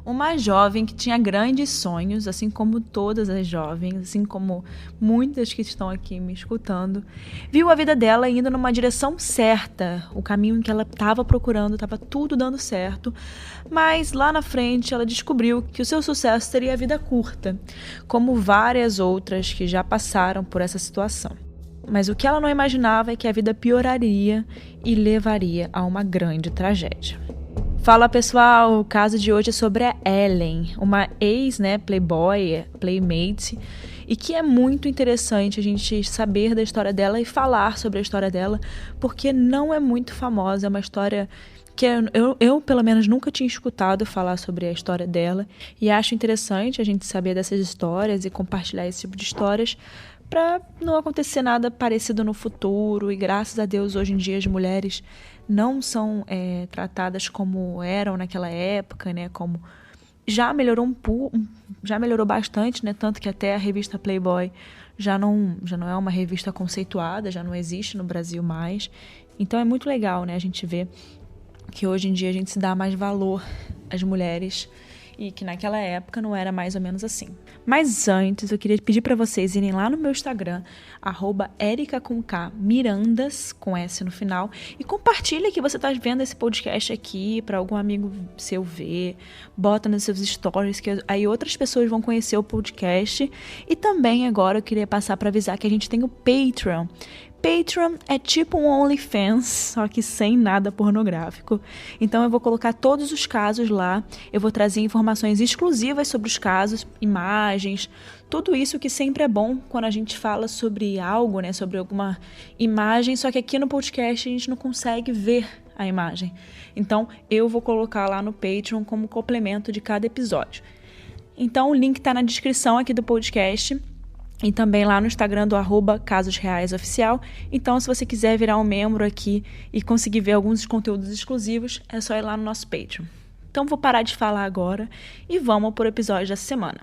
Uma jovem que tinha grandes sonhos, assim como todas as jovens, assim como muitas que estão aqui me escutando, viu a vida dela indo numa direção certa, o caminho que ela estava procurando, estava tudo dando certo, mas lá na frente ela descobriu que o seu sucesso teria vida curta, como várias outras que já passaram por essa situação. Mas o que ela não imaginava é que a vida pioraria e levaria a uma grande tragédia. Fala pessoal, o caso de hoje é sobre a Ellen, uma ex-playboy, playmate, e que é muito interessante a gente saber da história dela e falar sobre a história dela, porque não é muito famosa, é uma história que eu pelo menos nunca tinha escutado falar sobre a história dela, e acho interessante a gente saber dessas histórias e compartilhar esse tipo de histórias para não acontecer nada parecido no futuro, e graças a Deus hoje em dia as mulheres não são tratadas como eram naquela época, né? Como já melhorou bastante, né? Tanto que até a revista Playboy já não é uma revista conceituada, já não existe no Brasil mais. Então é muito legal, né? A gente vê que hoje em dia a gente se dá mais valor às mulheres e que naquela época não era mais ou menos assim. Mas antes, eu queria pedir para vocês irem lá no meu Instagram, @erica_mirandas, com S no final, e compartilha que você tá vendo esse podcast aqui para algum amigo seu ver, bota nos seus stories, que aí outras pessoas vão conhecer o podcast. E também agora eu queria passar para avisar que a gente tem o Patreon. Patreon é tipo um OnlyFans, só que sem nada pornográfico. Então eu vou colocar todos os casos lá, eu vou trazer informações exclusivas sobre os casos, imagens, tudo isso que sempre é bom quando a gente fala sobre algo, né, sobre alguma imagem, só que aqui no podcast a gente não consegue ver a imagem. Então eu vou colocar lá no Patreon como complemento de cada episódio. Então o link está na descrição aqui do podcast. E também lá no Instagram do @casosreaisoficial. Então, se você quiser virar um membro aqui e conseguir ver alguns conteúdos exclusivos, é só ir lá no nosso Patreon. Então, vou parar de falar agora e vamos para o episódio da semana.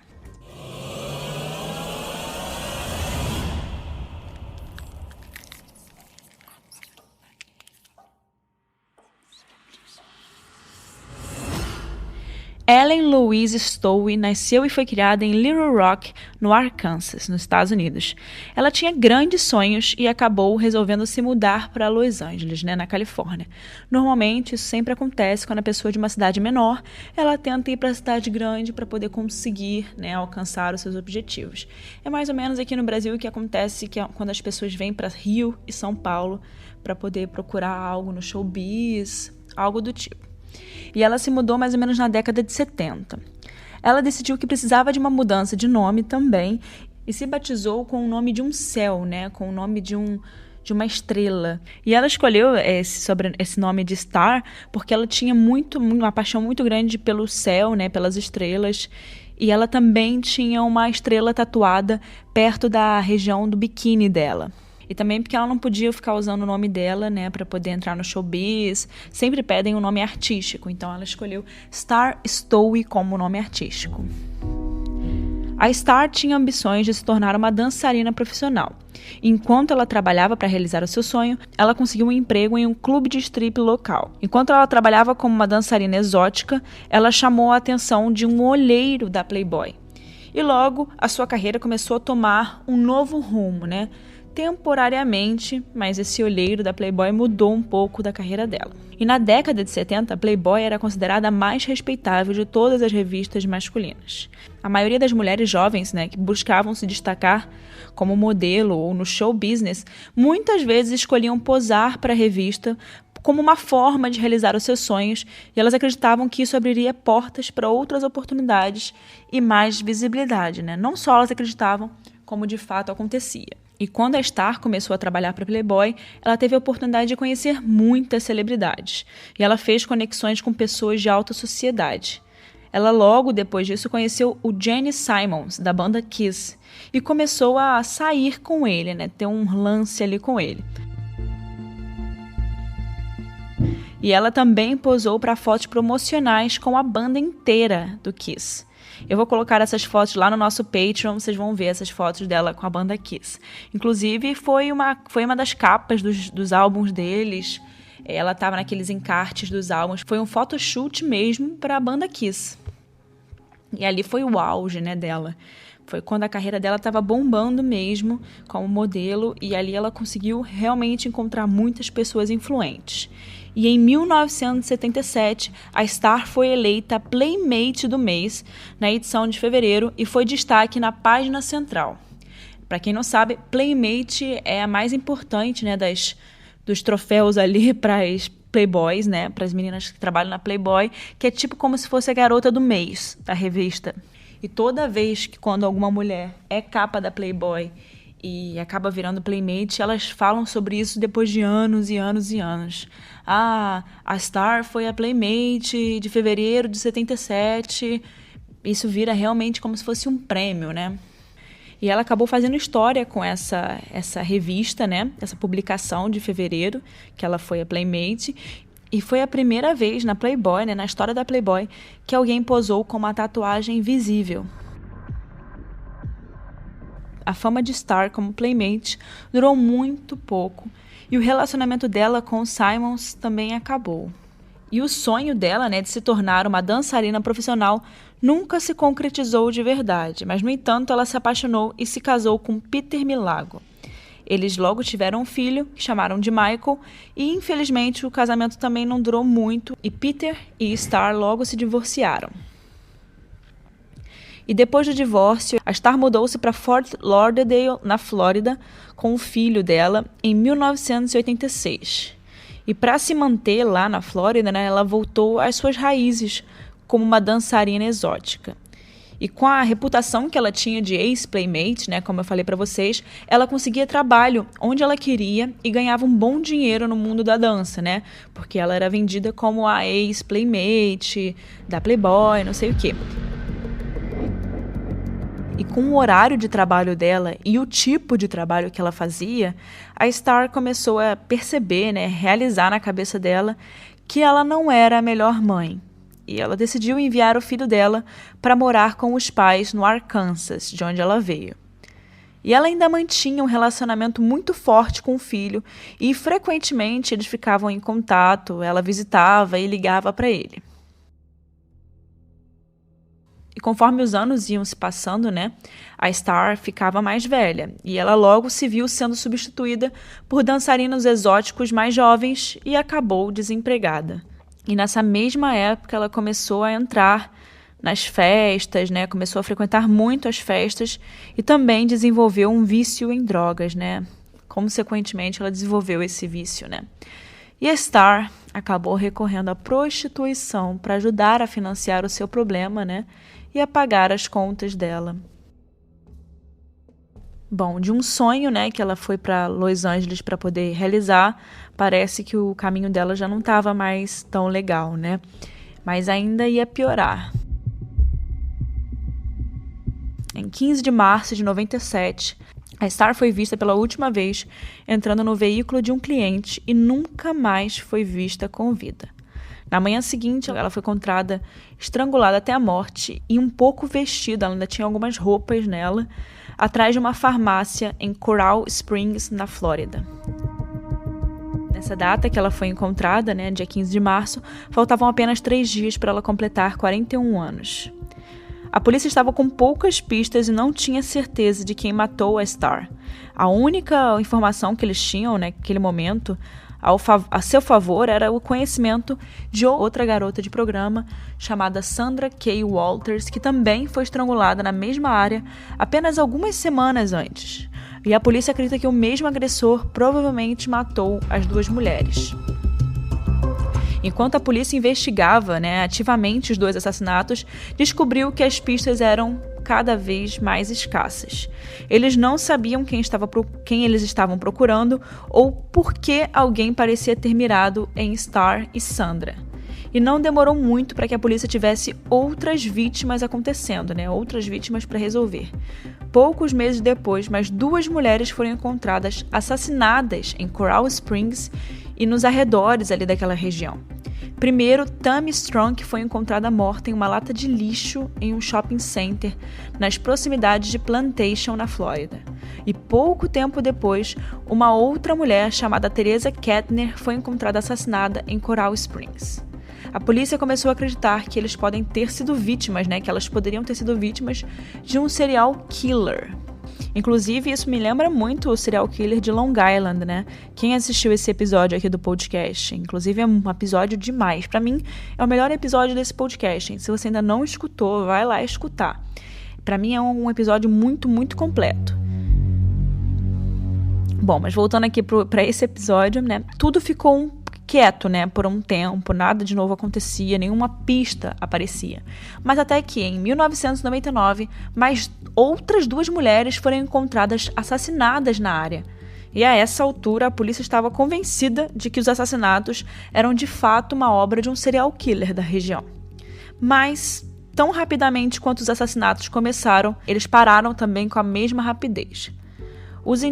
Ellen Louise Stowe nasceu e foi criada em Little Rock, no Arkansas, nos Estados Unidos. Ela tinha grandes sonhos e acabou resolvendo se mudar para Los Angeles, na Califórnia. Normalmente, isso sempre acontece quando a pessoa é de uma cidade menor, ela tenta ir para a cidade grande para poder conseguir, alcançar os seus objetivos. É mais ou menos aqui no Brasil que acontece quando as pessoas vêm para Rio e São Paulo para poder procurar algo no showbiz, algo do tipo. E ela se mudou mais ou menos na década de 70. Ela decidiu que precisava de uma mudança de nome também e se batizou com o nome de um céu, com o nome de uma estrela. E ela escolheu esse nome de Star porque ela tinha uma paixão muito grande pelo céu, pelas estrelas. E ela também tinha uma estrela tatuada perto da região do biquíni dela. E também porque ela não podia ficar usando o nome dela, para poder entrar no showbiz. Sempre pedem um nome artístico. Então ela escolheu Star Stowe como nome artístico. A Star tinha ambições de se tornar uma dançarina profissional. Enquanto ela trabalhava para realizar o seu sonho, ela conseguiu um emprego em um clube de strip local. Enquanto ela trabalhava como uma dançarina exótica, ela chamou a atenção de um olheiro da Playboy. E logo, a sua carreira começou a tomar um novo rumo, temporariamente, mas esse olheiro da Playboy mudou um pouco da carreira dela. E na década de 70, a Playboy era considerada a mais respeitável de todas as revistas masculinas. A maioria das mulheres jovens, que buscavam se destacar como modelo ou no show business, muitas vezes escolhiam posar para a revista como uma forma de realizar os seus sonhos, e elas acreditavam que isso abriria portas para outras oportunidades e mais visibilidade. Não só elas acreditavam, como de fato acontecia. E quando a Star começou a trabalhar para Playboy, ela teve a oportunidade de conhecer muitas celebridades. E ela fez conexões com pessoas de alta sociedade. Ela logo depois disso conheceu o Gene Simmons, da banda Kiss. E começou a sair com ele, ter um lance ali com ele. E ela também posou para fotos promocionais com a banda inteira do Kiss. Eu vou colocar essas fotos lá no nosso Patreon, vocês vão ver essas fotos dela com a banda Kiss. Inclusive, foi uma das capas dos álbuns deles. Ela estava naqueles encartes dos álbuns. Foi um photoshoot mesmo para a banda Kiss. E ali foi o auge, né, dela. Foi quando a carreira dela estava bombando mesmo como modelo, e ali ela conseguiu realmente encontrar muitas pessoas influentes. E em 1977, a Star foi eleita Playmate do mês na edição de fevereiro e foi destaque na página central. Para quem não sabe, Playmate é a mais importante, né, dos troféus ali para as Playboys, né, para as meninas que trabalham na Playboy, que é tipo como se fosse a garota do mês da revista. E toda vez que quando alguma mulher é capa da Playboy e acaba virando Playmate, elas falam sobre isso depois de anos e anos e anos. Ah, a Star foi a Playmate de fevereiro de 77. Isso vira realmente como se fosse um prêmio, né? E ela acabou fazendo história com essa revista, né? Essa publicação de fevereiro, que ela foi a Playmate. E foi a primeira vez na Playboy, né, na história da Playboy, que alguém posou com uma tatuagem visível. A fama de Star como Playmate durou muito pouco e o relacionamento dela com o Simons também acabou. E o sonho dela, né, de se tornar uma dançarina profissional nunca se concretizou de verdade, mas, no entanto, ela se apaixonou e se casou com Peter Milagro. Eles logo tiveram um filho, que chamaram de Michael, e infelizmente o casamento também não durou muito, e Peter e Star logo se divorciaram. E depois do divórcio, a Star mudou-se para Fort Lauderdale, na Flórida, com o filho dela, em 1986. E para se manter lá na Flórida, né, ela voltou às suas raízes, como uma dançarina exótica. E com a reputação que ela tinha de ex-playmate, né, como eu falei para vocês, ela conseguia trabalho onde ela queria e ganhava um bom dinheiro no mundo da dança, né? Porque ela era vendida como a ex-playmate da Playboy, não sei o quê. E com o horário de trabalho dela e o tipo de trabalho que ela fazia, a Star começou a perceber, né, realizar na cabeça dela que ela não era a melhor mãe. E ela decidiu enviar o filho dela para morar com os pais no Arkansas, de onde ela veio. E ela ainda mantinha um relacionamento muito forte com o filho e frequentemente eles ficavam em contato, ela visitava e ligava para ele. E conforme os anos iam se passando, né, a Star ficava mais velha e ela logo se viu sendo substituída por dançarinos exóticos mais jovens e acabou desempregada. E nessa mesma época ela começou a entrar nas festas, né? Começou a frequentar muito as festas e também desenvolveu um vício em drogas, né? Consequentemente, ela desenvolveu esse vício, né? E a Star acabou recorrendo à prostituição para ajudar a financiar o seu problema, né? E a pagar as contas dela. Bom, de um sonho, né, que ela foi para Los Angeles para poder realizar, parece que o caminho dela já não estava mais tão legal, né? Mas ainda ia piorar. Em 15 de março de 97, a Star foi vista pela última vez entrando no veículo de um cliente e nunca mais foi vista com vida. Na manhã seguinte, ela foi encontrada estrangulada até a morte e um pouco vestida, ela ainda tinha algumas roupas nela, atrás de uma farmácia em Coral Springs, na Flórida. Nessa data que ela foi encontrada, né, dia 15 de março, faltavam apenas 3 dias para ela completar 41 anos. A polícia estava com poucas pistas e não tinha certeza de quem matou a Star. A única informação que eles tinham, né, naquele momento, a seu favor, era o conhecimento de outra garota de programa chamada Sandra Kay Walters, que também foi estrangulada na mesma área apenas algumas semanas antes. E a polícia acredita que o mesmo agressor provavelmente matou as duas mulheres. Enquanto a polícia investigava, né, ativamente os 2 assassinatos, descobriu que as pistas eram cada vez mais escassas. Eles não sabiam quem eles estavam procurando ou por que alguém parecia ter mirado em Star e Sandra. E não demorou muito para que a polícia tivesse outras vítimas acontecendo, né? Outras vítimas para resolver. Poucos meses depois, mais 2 mulheres foram encontradas assassinadas em Coral Springs e nos arredores ali daquela região. Primeiro, Tammy Strong foi encontrada morta em uma lata de lixo em um shopping center nas proximidades de Plantation, na Flórida. E pouco tempo depois, uma outra mulher chamada Teresa Kettner foi encontrada assassinada em Coral Springs. A polícia começou a acreditar que eles podem ter sido vítimas, né? Que elas poderiam ter sido vítimas de um serial killer. Inclusive, isso me lembra muito o serial killer de Long Island, né? Quem assistiu esse episódio aqui do podcast? Inclusive, é um episódio demais. Pra mim, é o melhor episódio desse podcast. Se você ainda não escutou, vai lá escutar. Pra mim, é um episódio muito, muito completo. Bom, mas voltando aqui pra esse episódio, né? Tudo ficou quieto, né, por um tempo, nada de novo acontecia, nenhuma pista aparecia. Mas até que em 1999, mais outras 2 mulheres foram encontradas assassinadas na área. E a essa altura, a polícia estava convencida de que os assassinatos eram de fato uma obra de um serial killer da região. Mas, tão rapidamente quanto os assassinatos começaram, eles pararam também com a mesma rapidez. Os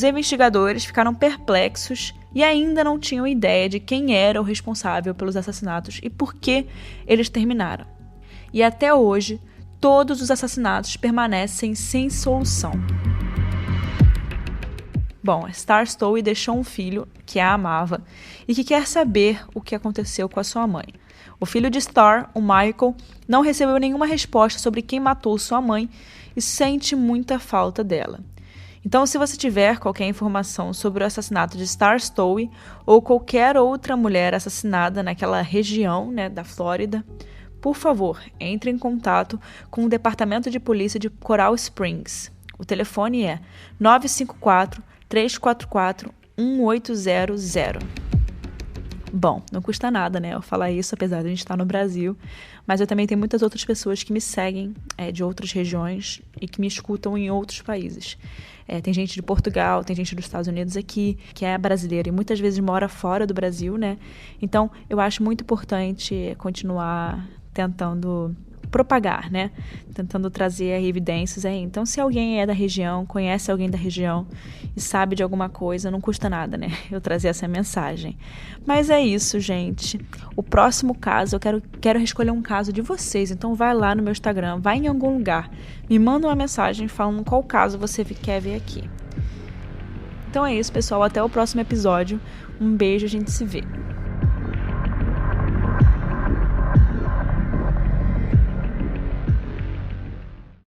investigadores ficaram perplexos e ainda não tinham ideia de quem era o responsável pelos assassinatos e por que eles terminaram. E até hoje, todos os assassinatos permanecem sem solução. Bom, Star Stowey deixou um filho que a amava e que quer saber o que aconteceu com a sua mãe. O filho de Star, o Michael, não recebeu nenhuma resposta sobre quem matou sua mãe e sente muita falta dela. Então, se você tiver qualquer informação sobre o assassinato de Star Stowey ou qualquer outra mulher assassinada naquela região, né, da Flórida, por favor, entre em contato com o Departamento de Polícia de Coral Springs. O telefone é 954-344-1800. Bom, não custa nada, né, eu falar isso, apesar de a gente estar no Brasil, mas eu também tenho muitas outras pessoas que me seguem de outras regiões e que me escutam em outros países. Tem gente de Portugal, tem gente dos Estados Unidos aqui, que é brasileira e muitas vezes mora fora do Brasil, né? Então, eu acho muito importante continuar tentando propagar, né? Tentando trazer aí evidências aí. Então, se alguém é da região, conhece alguém da região e sabe de alguma coisa, não custa nada, né? Eu trazer essa mensagem. Mas é isso, gente. O próximo caso, eu quero escolher um caso de vocês. Então, vai lá no meu Instagram, vai em algum lugar, me manda uma mensagem falando qual caso você quer ver aqui. Então é isso, pessoal. Até o próximo episódio. Um beijo, a gente se vê.